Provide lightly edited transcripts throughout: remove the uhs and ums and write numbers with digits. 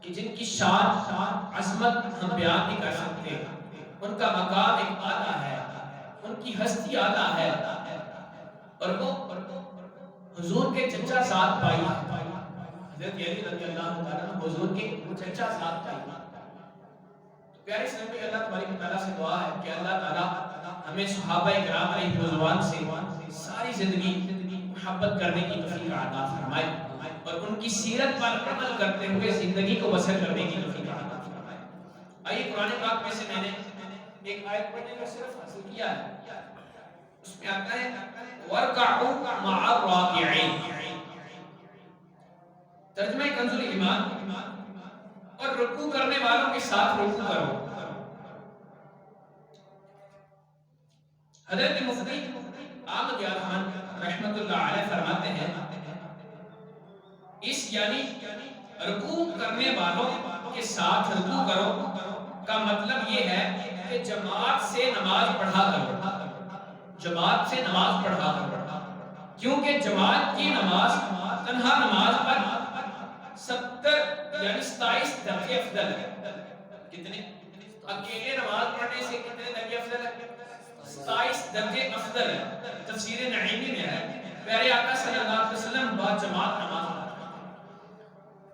کہ جن کی شان عظمت ہم بیان نہیں کر سکتے، ان کا مقام ایک اعلیٰ ہے، ان کی ہستی اعلیٰ ہے، اور وہ حضور کے چچا ساتھ پائی، حضرت علی رضی اللہ تعالیٰ حضور کے چچا ساتھ پائی۔ پیارے اسلام میں اللہ تبارک و تعالیٰ سے دعا ہے کہ اللہ تعالیٰ ہمیں صحابہ کرام علیہ رضوان سے ساری زندگی محبت کرنے کی توفیق عطا فرمائے اور ان کی سیرت پر عمل کرتے ہوئے زندگی کو بسر کرنے کی توفیق عطا فرمائے۔ آئیے قرآن پاک میں سے میں نے ایک آیت پڑھنے کا صرف حاصل کیا ہے، اس میں آتا ہے وَارْكَعُوا مَعَ الرَّاكِعِينَ، ترجمہ کنز الایمان، اور رکوع کرنے والوں کے ساتھ رکوع کرو۔ حضرت مفتی احمد یار خان رحمت اللہ علیہ فرماتے ہیں اس یعنی رکوع کرنے والوں کے ساتھ رکوع کرو کا مطلب یہ ہے کہ جماعت سے نماز پڑھا کرو، جماعت سے نماز پڑھا کرو، کیونکہ جماعت کی نماز تنہا نماز پر 70 یعنی 27 درجے افضل ہے۔ کتنے؟ اکیلے نماز پڑھنے سے کتنے درجے افضل ہے؟ 27 درجے افضل ہے۔ تفسیر نعیمی میں ہے پیارے آقا صلی اللہ علیہ وسلم با جماعت نماز پڑھتے۔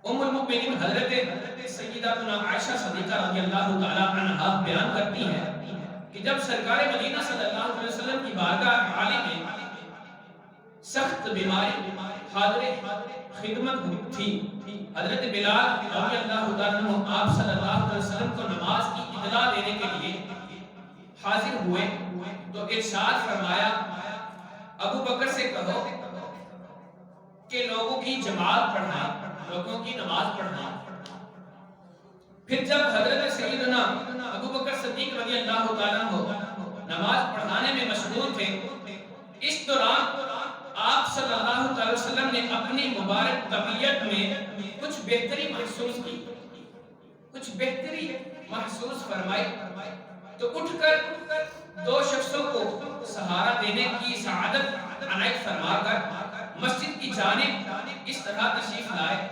ام المؤمنین حضرت سیداتنا عائشہ صدیقہ رضی اللہ تعالی عنہا بیان کرتی ہیں کہ جب سرکار مدینہ صلی اللہ علیہ وسلم کی بارگاہ عالی میں سخت بیماری حاضر خدمت تھی، حضرت بلال رضی اللہ تعالیٰ عنہ آپ صلی اللہ علیہ وسلم کو نماز کی اطلاع دینے کے لیے حاضر ہوئے تو ارشاد فرمایا ابو بکر سے کہو کہ لوگوں کی جماعت پڑھائیں، لوگوں کی نماز پڑھائیں۔ پھر جب حضرت سیدنا ابو بکر صدیق رضی اللہ تعالیٰ عنہ نماز پڑھانے میں مشغول تھے، اس دوران آپ صلی اللہ علیہ وسلم نے اپنی مبارک طبیعت میں کچھ بہتری محسوس کی، کچھ بہتری محسوس فرمائی، تو اٹھ کر 2 شخصوں کو سہارا دینے کی سعادت عنایت فرما کر مسجد کی جانب اس طرح تشریف لائے۔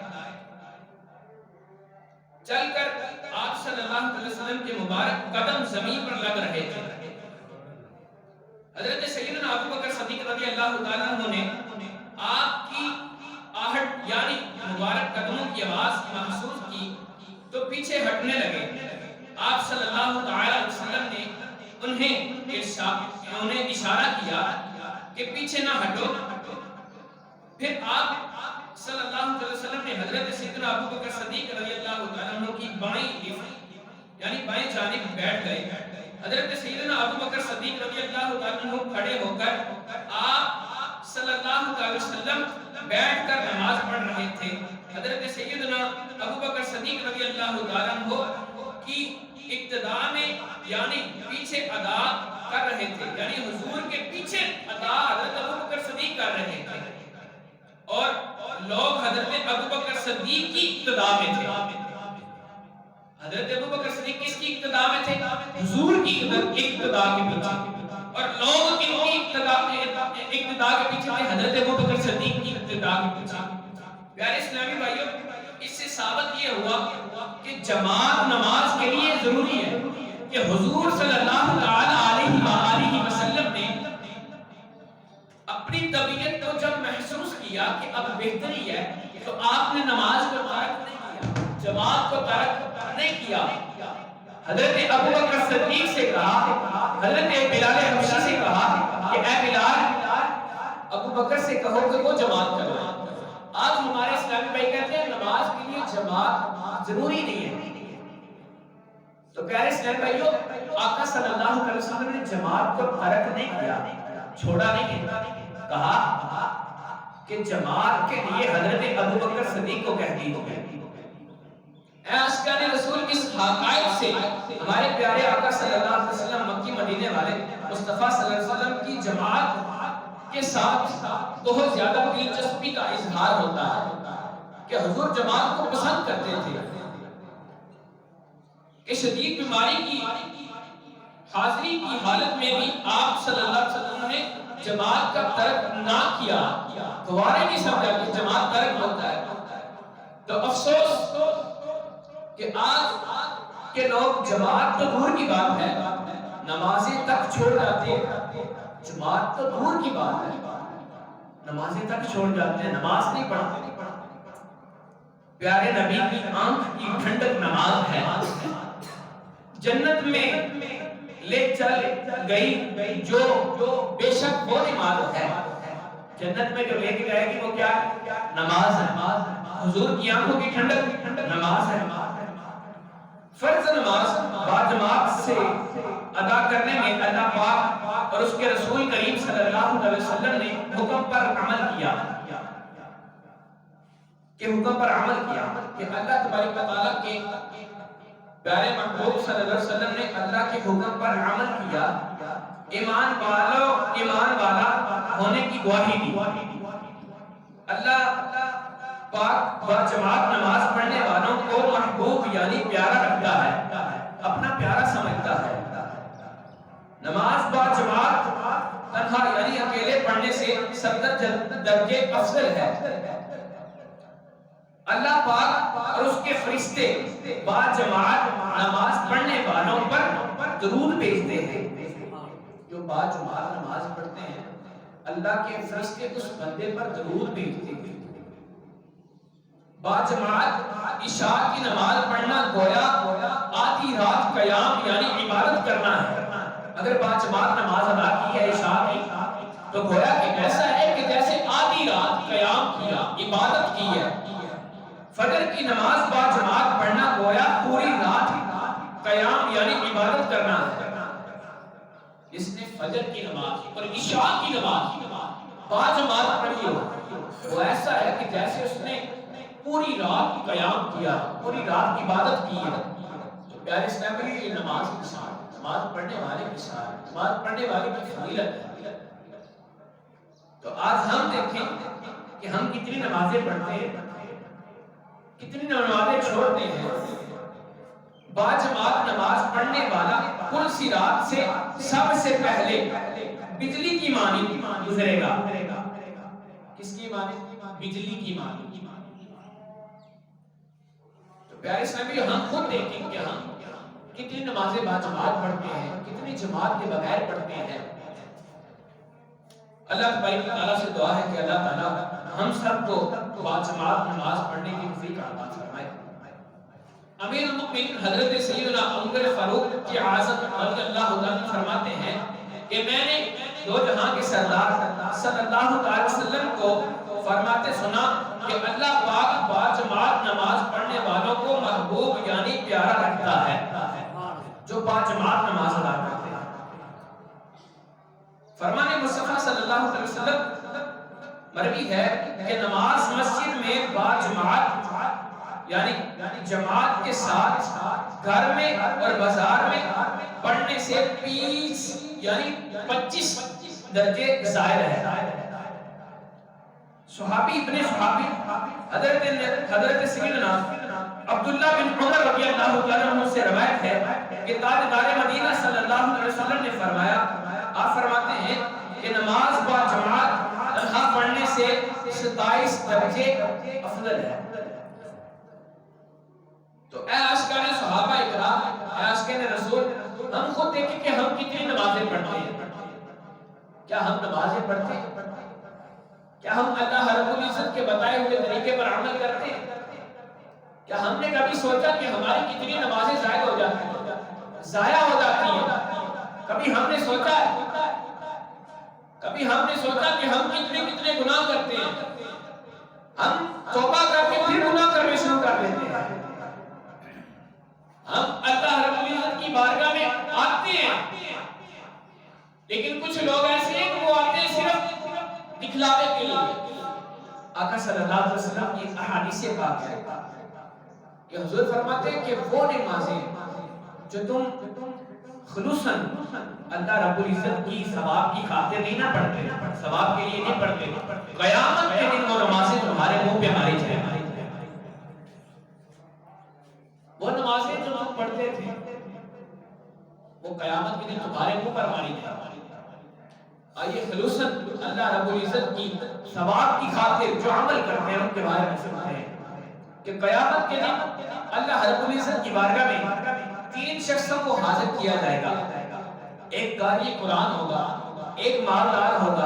چل کر آپ صلی اللہ علیہ وسلم کے مبارک قدم زمین پر لگ رہے تھے۔ حضرت سیدنا ابو بکر صدیق رضی اللہ تعالیٰ عنہ نے آپ کی آہٹ یعنی مبارک قدموں کی آواز محسوس کی تو پیچھے ہٹنے لگے۔ آپ صلی اللہ علیہ وسلم نے انہیں اشارہ کیا کہ پیچھے نہ ہٹو۔ پھر آپ صلی اللہ علیہ وسلم نے حضرت سیدنا ابو بکر صدیق رضی اللہ تعالیٰ عنہ کی بائیں یعنی بائیں جانب بیٹھ گئے۔ حضرت سیدنا ابو بکر صدیق رضی اللہ تعالیٰ عنہ کھڑے ہو کر آپ صلی اللہ علیہ وسلم بیٹھ کر نماز پڑھ رہے تھے۔ حضرت سیدنا ابو بکر صدیق رضی اللہ تعالیٰ عنہ کی ابتدا میں یعنی پیچھے ادا کر رہے تھے، یعنی حضور کے پیچھے ادا حضرت ابو بکر صدیق کر رہے تھے اور لوگ حضرت ابو بکر صدیق کی ابتدا میں تھے۔ حضرت ابو بکر صدیق کس کی ابتدا میں تھے؟ حضور کی ابتدا کے پیچھے، اور لوگ کن کی ابتدا کے پیچھے تھے؟ حضرت ابو بکر صدیق کی ابتدا کے پیچھے۔ پیارے اسلامی بھائیوں، اس سے ثابت یہ ہوا کہ جماعت نماز کے لیے ضروری ہے کہ حضور صلی اللہ علیہ وسلم نے اپنی طبیعت کو جب محسوس کیا کہ اب بہتری ہے تو آپ نے نماز کو ترک نہیں کیا، جماعت کو ترک نہیں کیا۔ حضرت ابو بکر صدیق سے کہا، حضرت بلال حبشی سے کہا کہ اے بلال ابو بکر سے کہو کہ وہ جماعت کروائے۔ آج ہمارے اسلامی بھائی کہتے ہیں نماز کے لیے جماعت ضروری نہیں ہے، تو پیارے اسلامی بھائیوں آقا صلی اللہ علیہ وسلم نے جماعت کو ترک نہیں کیا، چھوڑا نہیں کہا کہ جماعت کے لیے حضرت ابو بکر صدیق کو کہہ دیجیے۔ اے عاشقان رسول، اس حقائق سے ہمارے پیارے آقا صلی اللہ علیہ وسلم مکی مدینے والے مصطفیٰ صلی اللہ علیہ وسلم کی جماعت کے ساتھ بہت زیادہ دلچسپی کا اظہار ہوتا ہے کہ حضور جماعت کو پسند کرتے تھے، کہ شدید بیماری کی حاضری کی حالت میں بھی آپ صلی اللہ علیہ وسلم نے جماعت کا ترک نہ کیا، گوارا نہیں سمجھا کہ جماعت ترک ہوتا ہے۔ تو افسوس کہ آج کے لوگ جماعت تو دور کی بات ہے نمازیں تک چھوڑ جاتے ہیں، جماعت تو دور کی بات ہے نمازیں تک چھوڑ جاتے ہیں، نماز نہیں پڑھتے۔ پیارے نبی کی آنکھ کی ٹھنڈک نماز ہے، جنت میں لے چل گئی جو بے شک وہ نماز ہے، جنت میں جو لے کے جائے گی وہ کیا ہے؟ نماز ہے۔ حضور کی آنکھوں کی ٹھنڈک نماز ہے۔ فرض نماز باجماعت سے ادا کرنے میں اللہ پاک اور اس کے رسول کریم صلی اللہ علیہ وسلم نے حکم پر عمل کیا کہ اللہ تبارک و تعالیٰ کے پیارے محبوب صلی اللہ علیہ وسلم نے اللہ کے حکم پر عمل کیا، ایمان والا ہونے کی گواہی دی۔ اللہ پاک باجماعت نماز پڑھنے والوں کو محبوب یعنی پیارا رکھتا ہے، اپنا پیارا سمجھتا ہے۔ نماز باجماعت تنہا یعنی اکیلے پڑھنے سے 70 درجے افضل ہے۔ اللہ پاک اور اس کے فرشتے باجماعت نماز پڑھنے والوں پر درود بھیجتے ہیں۔ جو باجماعت نماز پڑھتے ہیں اللہ کے فرشتے اس بندے پر درود بھیجتے ہیں۔ باجماعت عشاء کی نماز پڑھنا گویا آدھی رات قیام یعنی عبادت کرنا ہے۔ اگر باجماعت نماز ادا کی ہے عشاء کی تو گویا کہ ایسا ہے کہ جیسے آدھی رات قیام کیا، عبادت کی ہے۔ فجر کی نماز باجماعت پڑھنا گویا پوری رات قیام یعنی عبادت کرنا ہے۔ جس نے فجر کی نماز اور عشاء کی نماز باجماعت پڑھی ہو وہ ایسا ہے کہ جیسے اس نے پوری رات قیام کیا، پوری رات عبادت کی ہے۔ تو پیارے اسلامی یہ نماز کی مثال، نماز پڑھنے والے کی مثال، نماز پڑھنے والے کی فضیلت ہے۔ تو آج ہم دیکھیں کہ ہم کتنی نمازیں پڑھتے ہیں، کتنی نمازیں چھوڑتے ہیں۔ باجماعت نماز پڑھنے والا کل صراط سے سب سے پہلے بجلی کی مانند گزرے گا۔ کس کی مانند؟ بجلی کی مانند۔ تو پیارے اسلامی ہم خود دیکھیں کہ ہم کتنی نمازیں باجماعت پڑھتے ہیں، کتنی جماعت کے بغیر پڑھتے ہیں۔ اللہ تبارک و تعالیٰ سے دعا ہے کہ اللہ تعالیٰ ہم سب کو باجماعت نماز پڑھنے کی توفیق عطا فرمائے۔ امیر المؤمنین حضرت سیدنا عمر فاروق اعظم رضی اللہ عنہ فرماتے ہیں کہ میں نے دو جہاں کے سردار صلی اللہ علیہ وسلم کو فرماتے سنا کہ اللہ پاک باجماعت نماز پڑھنے والوں کو محبوب یعنی پیارا رکھتا ہے جو باجماعت نماز ادا کرتے ہیں۔ فرمان مصطفیٰ صلی اللہ علیہ وسلم مروی ہے کہ نماز مسجد میں باجماعت یعنی جماعت کے ساتھ گھر میں اور بازار میں پڑھنے سے 25 درجے زائد ہے۔ صحابی ابن صحابی حضرت سیدنا عبداللہ بن عمر رضی اللہ عنہ سے روایت ہے کہ تاجدار مدینہ صلی اللہ علیہ وسلم نے فرمایا، آپ فرماتے ہیں کہ نماز با جماعت تنہا پڑھنے سے 27 درجے افضل ہے۔ تو اے عاشقان صحابہ اکرام، اے عاشقان رسول، ہم خود دیکھیں کہ ہم کتنی نمازیں پڑھتے ہیں۔ کیا ہم نمازیں پڑھتے ہیں؟ کیا ہم اللہ رب العزت کے بتائے ہوئے طریقے پر عمل کرتے ہیں؟ کیا ہم نے کبھی سوچا کہ ہماری کتنی نمازیں ضائع ہو جاتی ہیں، ضائع ہو جاتی ہیں؟ کبھی ہم نے سوچا ہے؟ کبھی ہم نے سوچا کہ ہم کتنے گناہ کرتے ہیں؟ ہم توبہ کر کے پھر گناہ کرنے شروع کر دیتے ہیں۔ ہم اللہ رب العزت کی بارگاہ میں آتے ہیں، لیکن کچھ لوگ ایسے ہیں کہ وہ آتے ہیں صرف دکھلاوے کے لیے۔ آقا صلی اللہ علیہ وسلم کی احادیث پاک ہے کہ حضور فرماتے ہیں کہ وہ نمازیں جو تم خلوصاً اللہ رب العزت کی ثواب کی خاطر نہیں نہ پڑھتے، ثواب کے لیے نہیں پڑھتے، قیامت کے دن وہ نمازیں تمہارے منہ پہ ماری جائیں۔ وہ نمازیں جو تم پڑھتے تھے وہ قیامت کے دن تمہارے منہ پر ماری جائیں۔ آئیے خلوصاً اللہ رب العزت کی ثواب کی خاطر جو عمل کرتے ہیں ان کے بارے میں سنتے ہیں۔ کہ قیامت کے دن اللہ رب العزت کی بارگاہ میں 3 شخصوں کو حاضر کیا جائے گا. ایک قاری قرآن ہوگا، ایک مالدار ہوگا